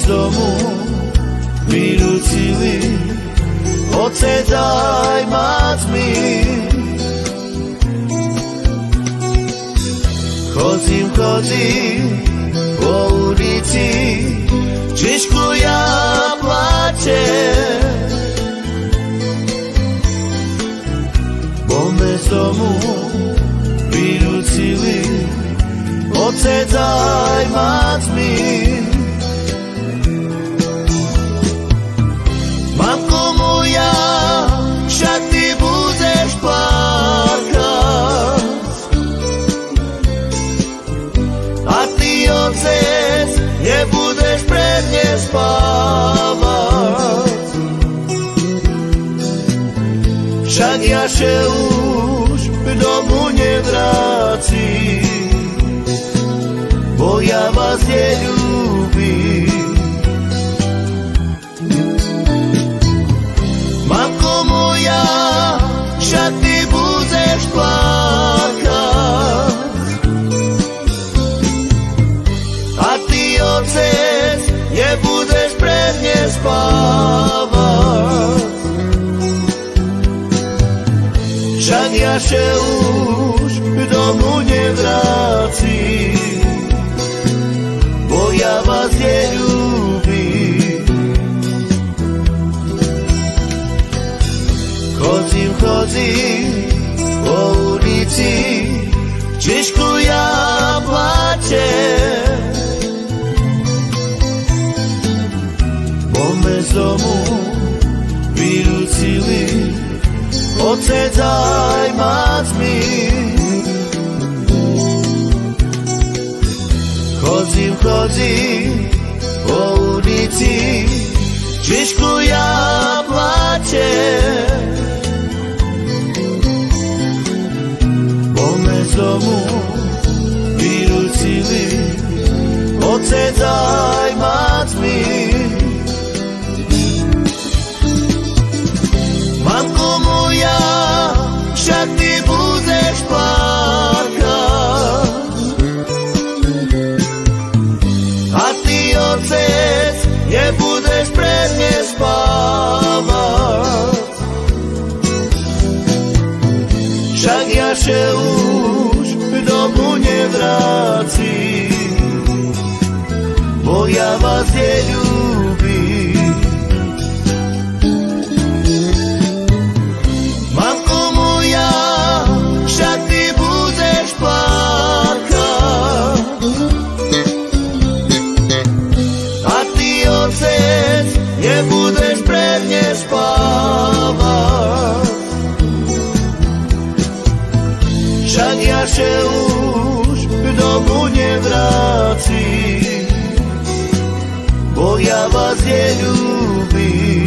z domu vyrúcili, Otče, daj mať mi. Chodzím po ulici, Ježišku, ja plačem, bo me z domu vyrúcili, Otče, daj mať mi. Mamko moja, však ty budeš plakať, a ty, Otec, nebudeš pred mne spávať. Však ja še už domu nevrátim, bo ja vás neľúbim. Mamko moja, však ty budeš plakať, a ty, Otec, nebudeš pred mne spávať. Však ja še už domu nevrátim, bo ja vás neľúbim. Chodzím po ulici, Ježišku, ja plačem, bo me z domu vyrúcili, Otče, daj mať mi. Chodzím po ulici, Ježišku, ja plačem, bo me z domu vyrúcili, Otče, daj mať mi. Mamko moja, však ty budeš plakať, a ty, Otec, nebudeš pred mne spávať. Však ja še už domu nevrátim, bo ja vás neľúbim. Mamko moja, však ty budeš plakať, a ty, Otec, nebudeš pred mne spávať. Však ja še už domu nevrátim, bo ja vás neľúbim.